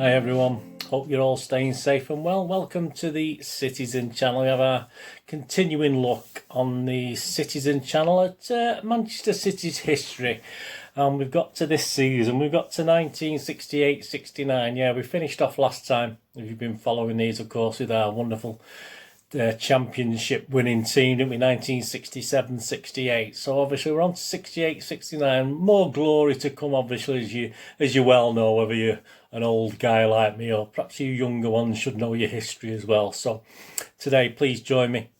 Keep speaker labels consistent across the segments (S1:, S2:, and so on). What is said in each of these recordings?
S1: Hi everyone, hope you're all staying safe and well. Welcome to the Citizen channel. We have our continuing look on the Citizen channel at Manchester City's history. We've got to this season, we've got to 1968-69. Yeah, we finished off last time, if you've been following these, of course, with our wonderful championship winning team, didn't we? 1967-68. So obviously we're on to 68-69. More glory to come, obviously, as you well know, whether you're an old guy like me or perhaps you younger ones should know your history as well. So today, please join me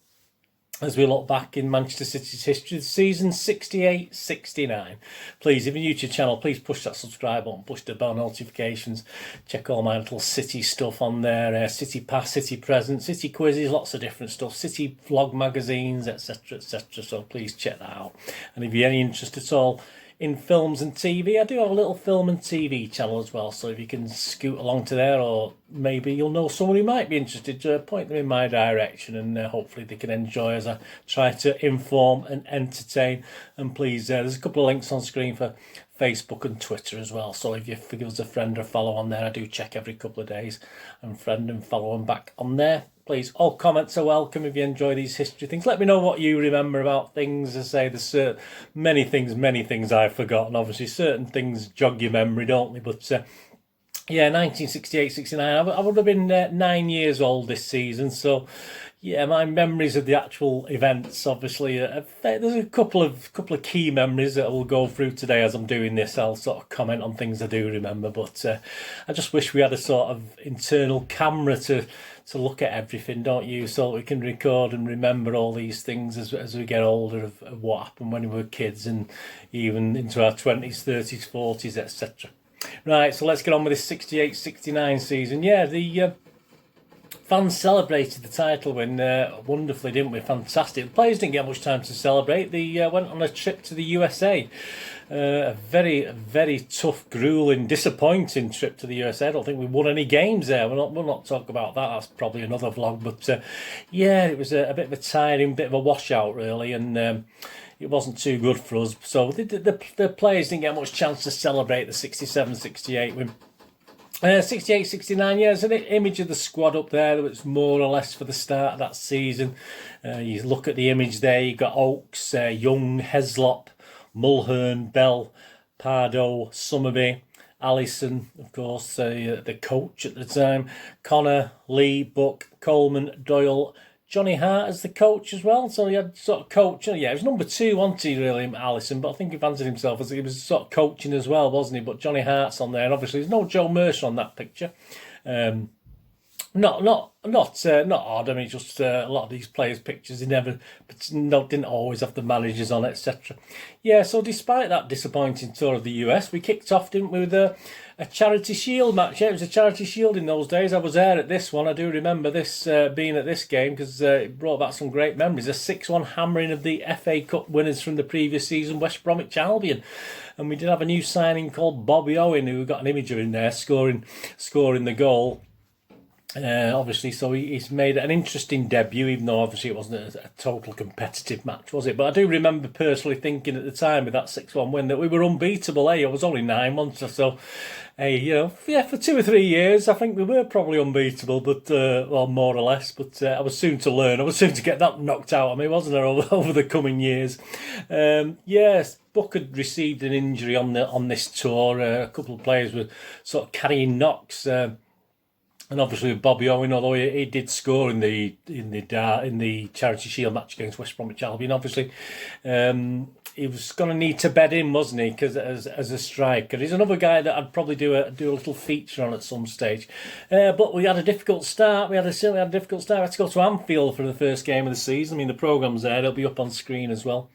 S1: as we look back in Manchester City's history, season 68-69. Please, if you're new to the channel, please push that subscribe button, push the bell notifications, check all my little City stuff on there, City Pass, City Present, City Quizzes, lots of different stuff, City Vlog magazines, etc, etc. So please check that out. And if you're any interest at all in films and TV, I do have a little film and TV channel as well, so if you can scoot along to there, or maybe you'll know someone who might be interested, point them in my direction, and hopefully they can enjoy as I try to inform and entertain. And please, there's a couple of links on screen for Facebook and Twitter as well, so if you give us a friend or follow on there, I do check every couple of days, and friend and follow them back on there. Please, all comments are welcome if you enjoy these history things. Let me know what you remember about things. As I say, there's many things I've forgotten. Obviously, certain things jog your memory, don't they? But yeah, 1968-69. I would have been 9 years old this season, so yeah, my memories of the actual events, obviously, there's a couple of key memories that I will go through today as I'm doing this. I'll sort of comment on things I do remember, but I just wish we had a sort of internal camera to look at everything, don't you, so we can record and remember all these things as we get older of what happened when we were kids and even into our 20s, 30s, 40s, etc. Right, so let's get on with this 68-69 season. Yeah, the fans celebrated the title win wonderfully, didn't we? Fantastic. The players didn't get much time to celebrate. They went on a trip to the USA. A very tough, grueling, disappointing trip to the USA. I don't think we won any games there. We'll not talk about that. That's probably another vlog. But yeah, it was a bit of a tiring, bit of a washout, really, and it wasn't too good for us. So the players didn't get much chance to celebrate the 67-68 win. 68-69, yeah, there's an image of the squad up there that was more or less for the start of that season. You look at the image there, you've got Oakes, Young, Heslop, Mulhern, Bell, Pardo, Summerby, Allison, of course, the coach at the time, Connor, Lee, Buck, Coleman, Doyle, Johnny Hart as the coach as well. So he had sort of coaching. Yeah, he was number 2, wasn't he, really, Allison? But I think he fancied himself as he was sort of coaching as well, wasn't he? But Johnny Hart's on there. And obviously, there's no Joe Mercer on that picture. Not odd. I mean, just a lot of these players' pictures, didn't always have the managers on, etc. Yeah, so despite that disappointing tour of the US, we kicked off, didn't we, with a Charity Shield match. Yeah, it was a Charity Shield in those days. I was there at this one. I do remember this being at this game because it brought back some great memories. A 6-1 hammering of the FA Cup winners from the previous season, West Bromwich Albion. And we did have a new signing called Bobby Owen, who got an image of him there, scoring the goal. Obviously, so he's made an interesting debut, even though obviously it wasn't a total competitive match, was it? But I do remember personally thinking at the time with that 6-1 win that we were unbeatable. I was only 9 months or so. You know, yeah, for 2 or 3 years, I think we were probably unbeatable, but well, more or less. But I was soon to learn. I was soon to get that knocked out of me, wasn't I, over the coming years? Yes. Buck had received an injury on this tour. A couple of players were sort of carrying knocks. And obviously with Bobby Owen, although he did score in the Charity Shield match against West Bromwich Albion, obviously he was going to need to bed in, wasn't he? Because as a striker, he's another guy that I'd probably do a little feature on at some stage. But we had a difficult start. We certainly had a difficult start. We had to go to Anfield for the first game of the season. I mean, the programme's there; it'll be up on screen as well.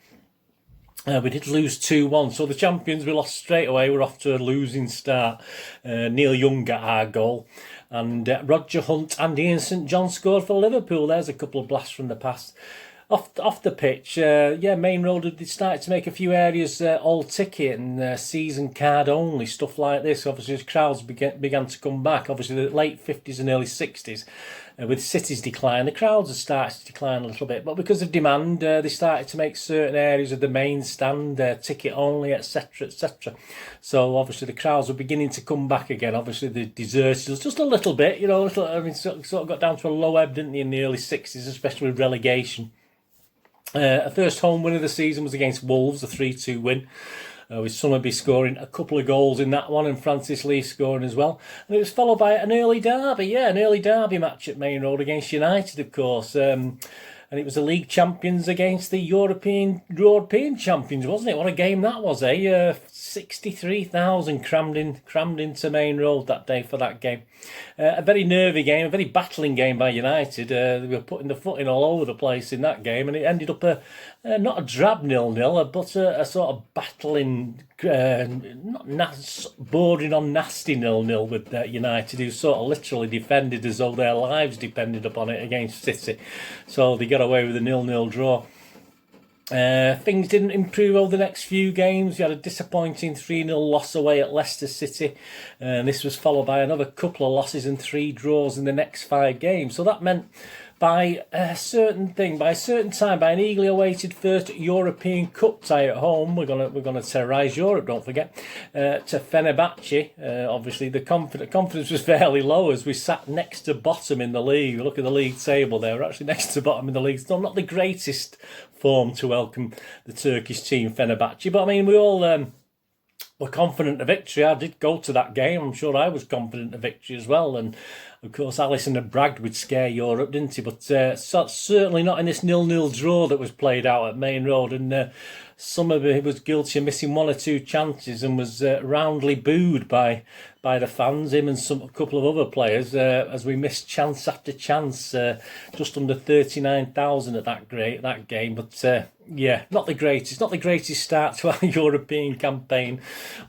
S1: We did lose 2-1, so the champions, we lost straight away. We're off to a losing start. Neil Young got our goal, and Roger Hunt and Ian St John scored for Liverpool. There's a couple of blasts from the past. Off the pitch, Main Road had started to make a few areas all ticket and season card only, stuff like this. Obviously, as crowds began to come back, obviously the late 50s and early 60s, with City's decline, the crowds had started to decline a little bit. But because of demand, they started to make certain areas of the main stand ticket only, etc., etc. So obviously the crowds were beginning to come back again. Obviously they deserted us just a little bit, sort of got down to a low ebb, didn't they, in the early 60s, especially with relegation. A first home win of the season was against Wolves, a 3-2 win, with Summerby scoring a couple of goals in that one and Francis Lee scoring as well. And it was followed by an early derby match at Main Road against United, of course. And it was the league champions against the European champions, wasn't it? What a game that was, eh? 63,000 crammed into Main Road that day for that game. A very nervy game, a very battling game by United. They were putting the foot in all over the place in that game, and it ended up not a drab 0-0, but a sort of battling, bordering on nasty 0-0 with United, who sort of literally defended as though their lives depended upon it against City. So they got away with a 0-0 draw. Things didn't improve over the next few games. We had a disappointing 3-0 loss away at Leicester City, and this was followed by another couple of losses and 3 draws in the next 5 games. So that meant by a certain time, by an eagerly awaited first European Cup tie at home, we're gonna terrorise Europe, don't forget, to Fenerbahce. Obviously, the confidence was fairly low as we sat next to bottom in the league. Look at the league table there. We're actually next to bottom in the league. Still not the greatest form to welcome the Turkish team, Fenerbahce, but I mean, we all were confident of victory. I did go to that game. I'm sure I was confident of victory as well. And of course, Alisson had bragged we'd scare Europe, didn't he? But certainly not in this 0-0 draw that was played out at Main Road. And Summerby was guilty of missing 1 or 2 chances and was roundly booed by the fans, him and a couple of other players, as we missed chance after chance. Just under 39,000 at that game. But not the greatest start to our European campaign,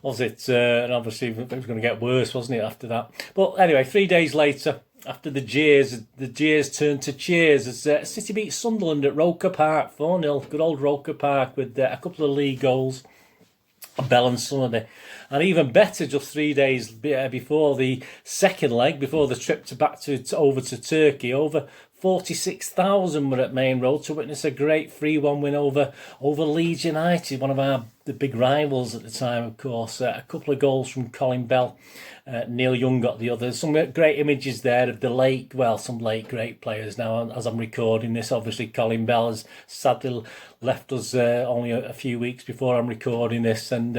S1: was it? And obviously it was going to get worse, wasn't it, after that? But anyway, 3 days later, after the jeers turned to cheers as City beat Sunderland at Roker Park 4-0. Good old Roker Park with a couple of league goals, Bell and Summerby. And even better, just 3 days before the second leg, before the trip over to Turkey, over 46,000 were at Main Road to witness a great 3-1 win over Leeds United, one of the big rivals at the time, of course. A couple of goals from Colin Bell. Neil Young got the others. Some great images there of some late great players now. As I'm recording this, obviously Colin Bell has sadly left us only a few weeks before I'm recording this, and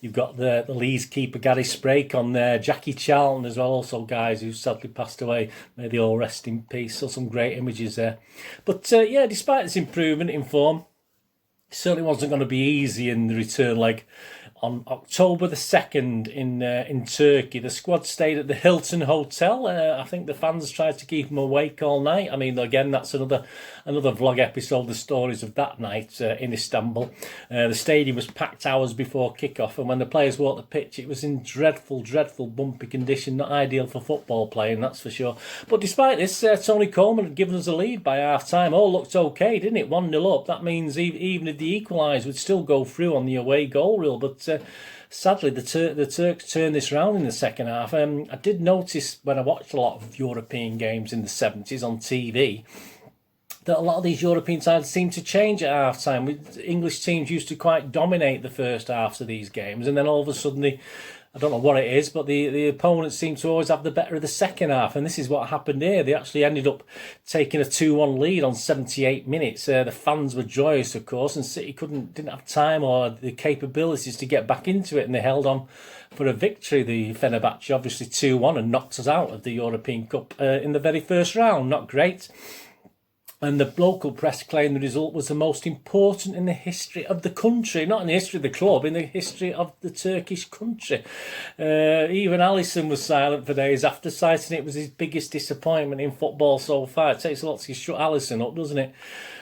S1: you've got the Leeds keeper Gary Sprake on there, Jackie Charlton as well, also guys who sadly passed away. May they all rest in peace. So some great images there. But despite this improvement in form, it certainly wasn't going to be easy in the return leg. On October the 2nd in Turkey, the squad stayed at the Hilton Hotel. I think the fans tried to keep them awake all night. I mean, again, that's another vlog episode, the stories of that night in Istanbul. The stadium was packed hours before kick-off, and when the players walked the pitch, it was in dreadful, bumpy condition, not ideal for football playing, that's for sure. But despite this, Tony Coleman had given us a lead by half-time. All looked okay, didn't it? 1-0 up. That means even if the equalise, would still go through on the away goal rule, but sadly, the Turks turned this round in the second half. I did notice when I watched a lot of European games in the 70s on TV that a lot of these European sides seemed to change at half time. English teams used to quite dominate the first halves of these games, and then all of a sudden I don't know what it is, but the opponents seem to always have the better of the second half, and this is what happened here. They actually ended up taking a 2-1 lead on 78 minutes. The fans were joyous, of course, and City didn't have time or the capabilities to get back into it, and they held on for a victory. The Fenerbahce obviously 2-1 and knocked us out of the European Cup in the very first round. Not great. And the local press claimed the result was the most important in the history of the country, not in the history of the club, in the history of the Turkish country. Even Alisson was silent for days after, citing it was his biggest disappointment in football so far. It takes a lot to shut Alisson up, doesn't it?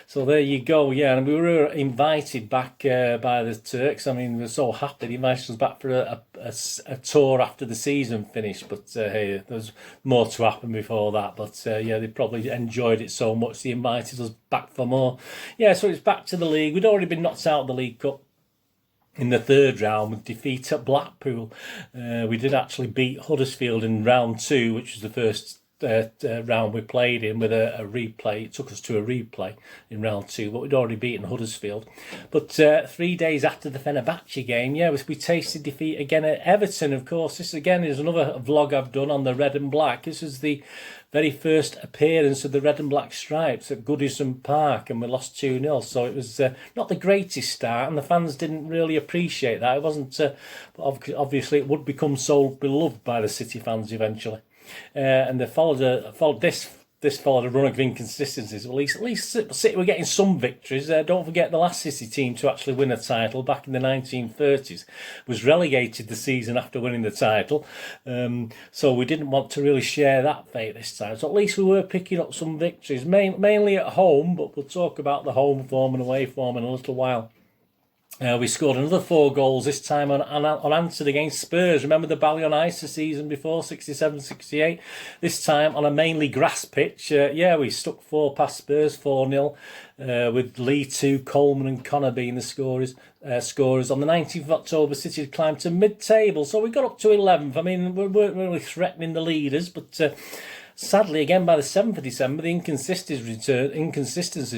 S1: So there you go, and we were invited back by the Turks. I mean, we were so happy they invited us back for a a tour after the season finished, but hey, there's more to happen before that. But yeah, they probably enjoyed it so much they invited us back for more. Yeah, so it's back to the league. We'd already been knocked out of the League Cup in the third round with defeat at Blackpool. We did actually beat Huddersfield in round 2, which was the first round we played in with a replay. It took us to a replay in round 2, but we'd already beaten Huddersfield. But 3 days after the Fenerbahce game, yeah, we tasted defeat again at Everton. Of course, this again is another vlog I've done on the red and black. This is the very first appearance of the red and black stripes at Goodison Park, and we lost 2-0. So it was not the greatest start, and the fans didn't really appreciate that. It wasn't, obviously, it would become so beloved by the City fans eventually. And they followed a run of inconsistencies. At least City were getting some victories. Don't forget the last City team to actually win a title back in the 1930s was relegated the season after winning the title. So we didn't want to really share that fate this time. So at least we were picking up some victories, mainly at home, but we'll talk about the home form and away form in a little while. We scored another 4 goals, this time unanswered against Spurs. Remember the Bally on Ice the season before, 67-68? This time on a mainly grass pitch. Yeah, we stuck 4 past Spurs, 4-0, with Lee 2, Coleman and Connor being the scorers. On the 19th of October, City had climbed to mid-table, so we got up to 11th. I mean, we weren't really threatening the leaders, but sadly, again, by the 7th of December, the inconsistencies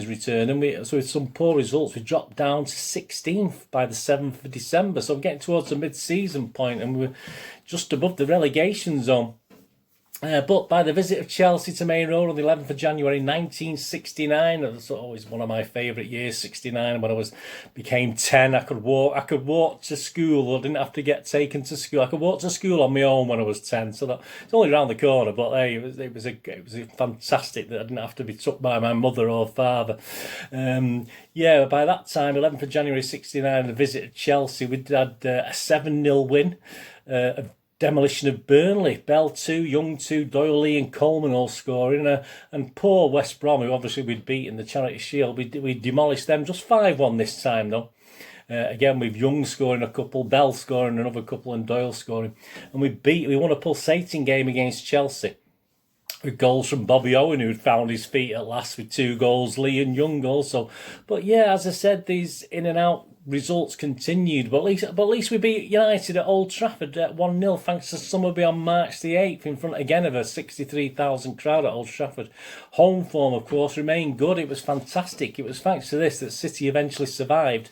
S1: return, and so with some poor results, we dropped down to 16th by the 7th of December. So we're getting towards the mid-season point, and we're just above the relegation zone. But by the visit of Chelsea to Main Road on the 11th of January 1969, that's always one of my favourite years, 69, when I became 10. I could walk to school. I didn't have to get taken to school. I could walk to school on my own when I was 10. So it's only around the corner, but hey, it was fantastic that I didn't have to be took by my mother or father. Yeah, by that time, 11th of January 69, the visit of Chelsea, we'd had a 7-0 win. Demolition of Burnley, Bell 2, Young 2, Doyle, Lee and Coleman all scoring, and poor West Brom, who obviously we'd beat in the Charity Shield, we demolished them, just 5-1 this time though. Again, with Young scoring a couple, Bell scoring another couple and Doyle scoring, and we won a pulsating game against Chelsea with goals from Bobby Owen, who'd found his feet at last with 2 goals, Lee and Young also. But yeah, as I said, these in and out results continued, but at least we beat United at Old Trafford at 1-0 thanks to Summerby on March the 8th in front again of a 63,000 crowd at Old Trafford. Home form, of course, remained good. It was fantastic. It was thanks to this that City eventually survived.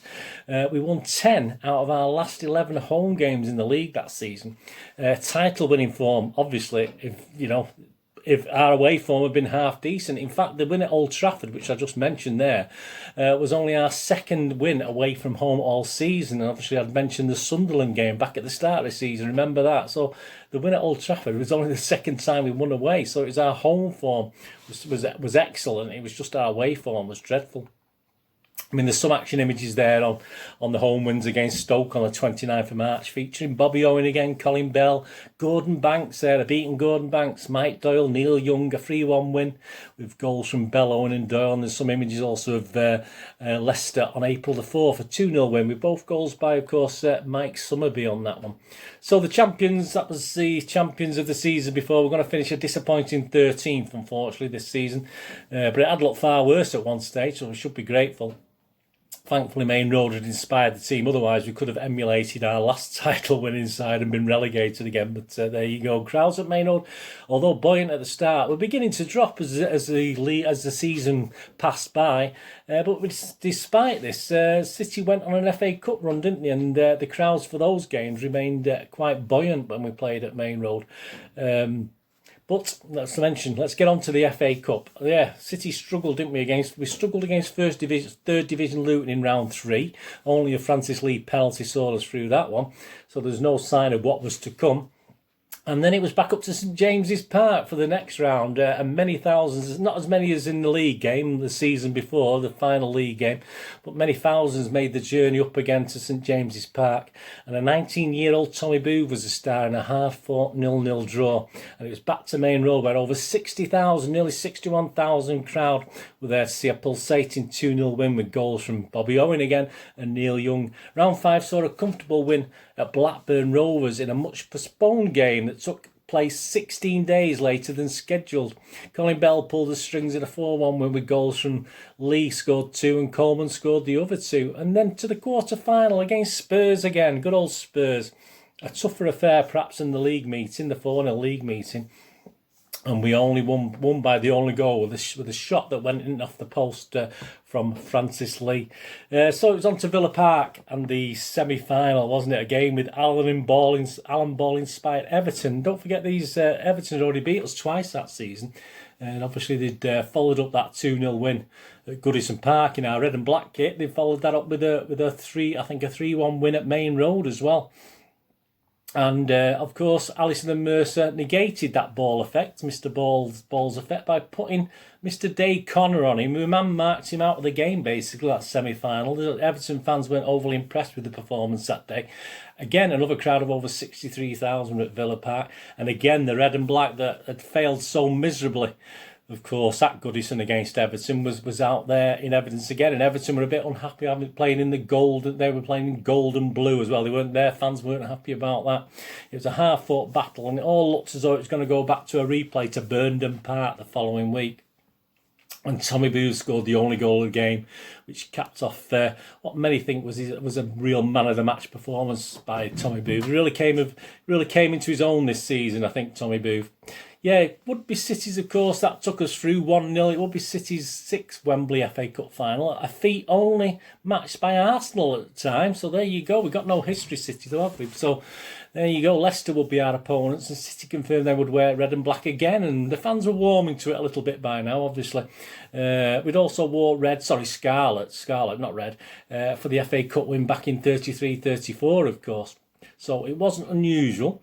S1: We won 10 out of our last 11 home games in the league that season. Title winning form, obviously, if our away form had been half decent. In fact, the win at Old Trafford, which I just mentioned there, was only our second win away from home all season. And obviously, I'd mentioned the Sunderland game back at the start of the season. Remember that? So the win at Old Trafford was only the second time we won away. So it was our home form was excellent. It was just our away form was dreadful. I mean, there's some action images there on the home wins against Stoke on the 29th of March, featuring Bobby Owen again, Colin Bell, Gordon Banks there, a beaten Gordon Banks, Mike Doyle, Neil Young, a 3-1 win with goals from Bell, Owen and Doyle. And there's some images also of Leicester on April the 4th, a 2-0 win with both goals by, of course, Mike Summerby on that one. So the champions, that was the champions of the season before. We're going to finish a disappointing 13th, unfortunately, this season. But it had looked far worse at one stage, so we should be grateful. Thankfully, Main Road had inspired the team. Otherwise, we could have emulated our last title winning side and been relegated again. But there you go. Crowds at Main Road, although buoyant at the start, were beginning to drop as the season passed by. But despite this, City went on an FA Cup run, didn't they? And the crowds for those games remained quite buoyant when we played at Main Road. But let's get on to the FA Cup. Yeah, City struggled, didn't we? We struggled against third division Luton in round 3. Only a Francis Lee penalty saw us through that one. So there's no sign of what was to come. And then it was back up to St James's Park for the next round, and many thousands, not as many as in the league game the season before, the final league game, but many thousands made the journey up again to St James's Park. And a 19-year-old Tommy Booth was a star in a half-fought 0-0 draw. And it was back to Main Road where over 60,000, nearly 61,000 crowd were there to see a pulsating 2-0 win with goals from Bobby Owen again and Neil Young. Round 5 saw a comfortable win at Blackburn Rovers in a much postponed game that took place 16 days later than scheduled. Colin Bell pulled the strings in a 4-1 win with goals from Lee, scored 2, and Coleman scored the other 2. And then to the quarter-final against Spurs again, good old Spurs. A tougher affair perhaps in the league meeting, the 4-0 league meeting. And we only won by the only goal with a shot that went in off the post from Francis Lee. So it was on to Villa Park and the semi-final, wasn't it? A game with Alan Ball inspired Everton. Don't forget these Everton had already beat us twice that season. And obviously they'd followed up that 2-0 win at Goodison Park in our red and black kit. They followed that up with a 3-1 win at Main Road as well. And, of course, Alisson and Mercer negated that Ball effect, Mr. Ball's effect, by putting Mr. Dave Connor on him, who man-marked him out of the game, basically, that semi-final. The Everton fans weren't overly impressed with the performance that day. Again, another crowd of over 63,000 at Villa Park. And again, the red and black that had failed so miserably, of course, at Goodison against Everton was out there in evidence again, and Everton were a bit unhappy having playing in the gold. They were playing in gold and blue as well. Their fans weren't happy about that. It was a hard-fought battle, and it all looks as though it's going to go back to a replay to Burnden Park the following week. And Tommy Booth scored the only goal of the game, which capped off what many think was a real man of the match performance by Tommy Booth. Really came into his own this season, I think, Tommy Booth. Yeah, it would be City's, of course, that took us through 1-0. It would be City's 6th Wembley FA Cup final, a feat only matched by Arsenal at the time. So there you go. We've got no history, City, though, have we? So there you go. Leicester would be our opponents, and City confirmed they would wear red and black again. And the fans were warming to it a little bit by now, obviously. We'd also wore scarlet, not red, for the FA Cup win back in 33-34, of course. So it wasn't unusual.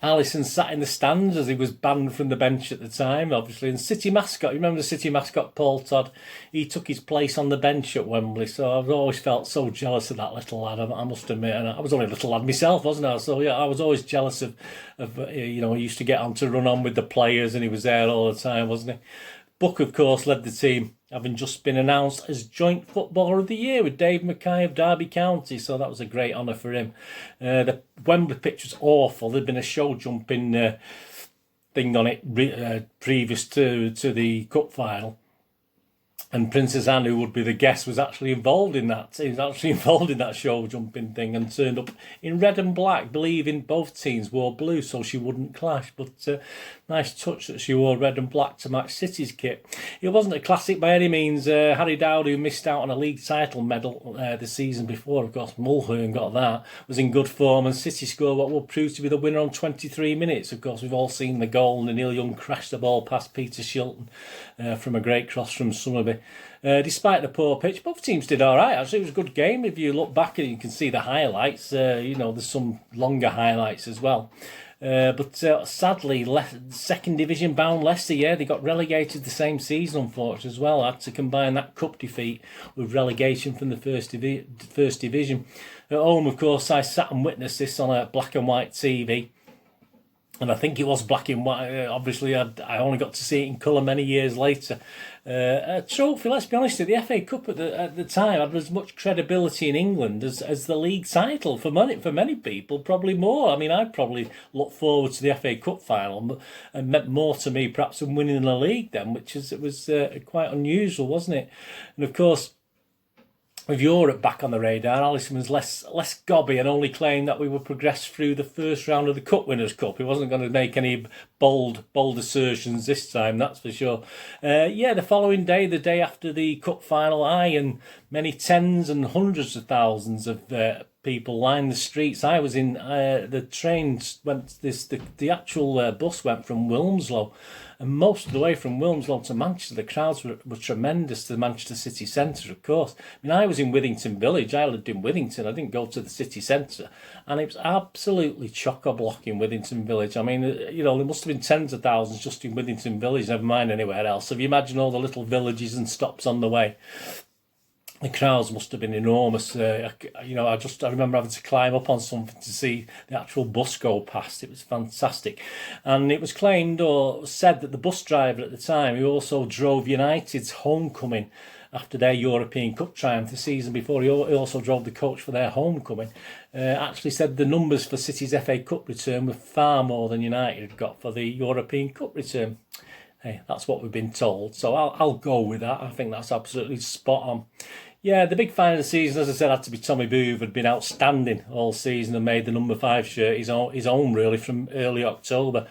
S1: Alisson sat in the stands as he was banned from the bench at the time, obviously. And City mascot, you remember the City mascot, Paul Todd? He took his place on the bench at Wembley. So I've always felt so jealous of that little lad, I must admit. And I was only a little lad myself, wasn't I? So yeah, I was always jealous of he used to get on to run on with the players, and he was there all the time, wasn't he? Buck, of course, led the team, having just been announced as Joint Footballer of the Year with Dave Mackay of Derby County, so that was a great honour for him. The Wembley pitch was awful. There'd been a show jumping thing on it previous to the cup final. And Princess Anne, who would be the guest, was actually involved in that. He was actually involved in that show jumping thing and turned up in red and black, believing both teams wore blue so she wouldn't clash. But nice touch that she wore red and black to match City's kit. It wasn't a classic by any means. Harry Dowd, who missed out on a league title medal the season before, of course, Mulhern got that, was in good form, and City scored what will prove to be the winner on 23 minutes. Of course, we've all seen the goal, and Neil Young crashed the ball past Peter Shilton from a great cross from Summerby. Despite the poor pitch, both teams did all right. Actually, it was a good game. If you look back and you can see the highlights, there's some longer highlights as well. But sadly, second division bound Leicester, they got relegated the same season, unfortunately, as well. I had to combine that cup defeat with relegation from the first division. At home, of course, I sat and witnessed this on a black and white TV. And I think it was black and white. Obviously, I only got to see it in colour many years later. A trophy, let's be honest, the FA Cup at the time had as much credibility in England as the league title. For many people, probably more. I mean, I probably looked forward to the FA Cup final and meant more to me perhaps than winning the league then, it was quite unusual, wasn't it? And of course, with Europe back on the radar, Alisson was less gobby and only claimed that we would progress through the first round of the Cup Winners' Cup. He wasn't going to make any bold assertions this time, that's for sure. The following day, the day after the Cup final, I and many tens and hundreds of thousands of people lined the streets. I was in the trains the actual bus went from Wilmslow. And most of the way from Wilmslow to Manchester, the crowds were tremendous to the Manchester city centre, of course. I mean, I was in Withington Village. I lived in Withington. I didn't go to the city centre. And it was absolutely chock-a-block in Withington Village. I mean, there must have been tens of thousands just in Withington Village, never mind anywhere else. So if you imagine all the little villages and stops on the way, the crowds must have been enormous. I remember having to climb up on something to see the actual bus go past. It was fantastic. And it was claimed or said that the bus driver at the time, who also drove United's homecoming after their European Cup triumph the season before. He also drove the coach for their homecoming. Actually said the numbers for City's FA Cup return were far more than United had got for the European Cup return. Hey, that's what we've been told, so I'll go with that. I think that's absolutely spot on. Yeah, the big find of the season, as I said, had to be Tommy Booth, who had been outstanding all season and made the number 5 shirt his own really from early October.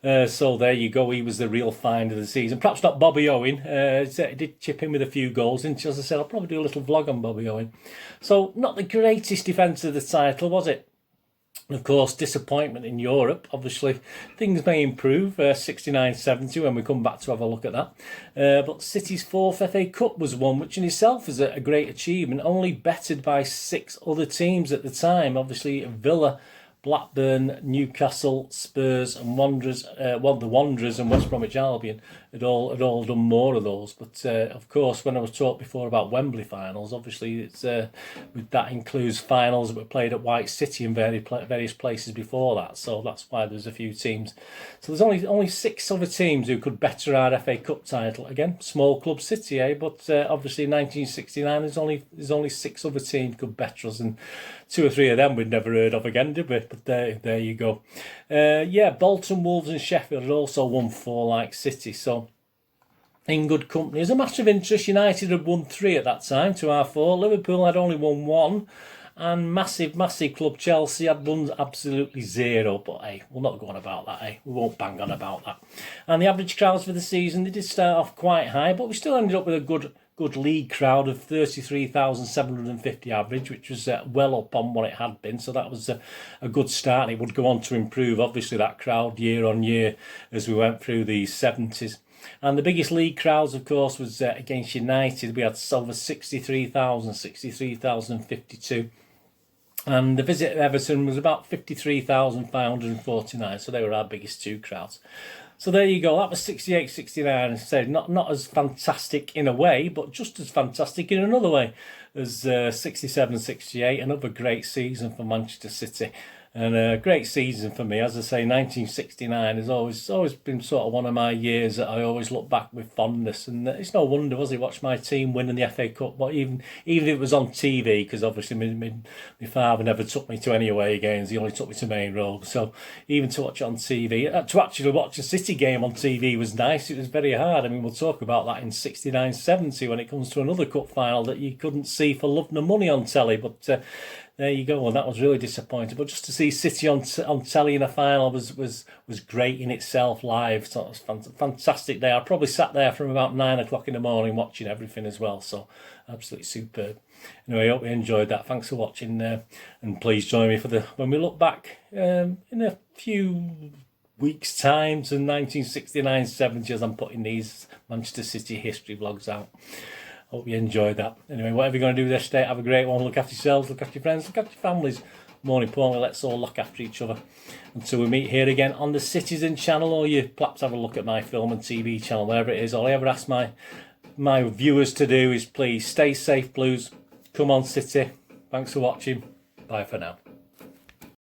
S1: So there you go, he was the real find of the season. Perhaps not Bobby Owen, he did chip in with a few goals, and as I said, I'll probably do a little vlog on Bobby Owen. So not the greatest defence of the title, was it? Of course, disappointment in Europe. Obviously, things may improve. 69-70 when we come back to have a look at that. But City's 4th FA Cup was won, which in itself is a great achievement. Only bettered by 6 other teams at the time. Obviously, Villa, Blackburn, Newcastle, Spurs and Wanderers, the Wanderers and West Bromwich Albion had all done more of those. But of course, when I was talked before about Wembley finals, obviously it's that includes finals that were played at White City and various places before that. So that's why there's a few teams. So there's only 6 other teams who could better our FA Cup title. Again, small club City, But obviously in 1969 there's only 6 other teams could better us, and 2 or 3 of them we'd never heard of again, did we? But there you go. Yeah, Bolton, Wolves and Sheffield had also won 4 like City, so in good company. As a matter of interest, United had won 3 at that time to our 4. Liverpool had only won 1. And massive club Chelsea had won absolutely 0. But hey, we'll not go on about that, We won't bang on about that. And the average crowds for the season, they did start off quite high, but we still ended up with a good league crowd of 33,750 average, which was well up on what it had been. So that was a good start. It would go on to improve, obviously, that crowd year on year as we went through the 70s. And the biggest league crowds, of course, was against United. We had over 63,052. And the visit at Everton was about 53,549. So they were our biggest 2 crowds. So there you go. That was 68-69. And said not as fantastic in a way, but just as fantastic in another way as 67-68. Another great season for Manchester City. And a great season for me. As I say, 1969 has always been sort of one of my years that I always look back with fondness. And it's no wonder, was it? Watch my team winning the FA Cup. But even if it was on TV, because obviously my father never took me to any away games. He only took me to Main Road. So even to watch it on TV, to actually watch a City game on TV was nice. It was very hard. I mean, we'll talk about that in 69-70 when it comes to another cup final that you couldn't see for love nor money on telly. But there you go, and that was really disappointing. But just to see City on telly in a final was great in itself live. So it was fantastic day. I probably sat there from about 9 o'clock in the morning watching everything as well. So absolutely superb. Anyway, I hope you enjoyed that. Thanks for watching, and please join me when we look back in a few weeks' time to 1969-70 as I'm putting these Manchester City history vlogs out. Hope you enjoyed that. Anyway, whatever you're going to do this day, have a great one. Look after yourselves, look after your friends, look after your families. More importantly, let's all look after each other. Until we meet here again on the Citizen channel, or you perhaps have a look at my film and TV channel, wherever it is. All I ever ask my viewers to do is please stay safe, Blues. Come on, City. Thanks for watching. Bye for now.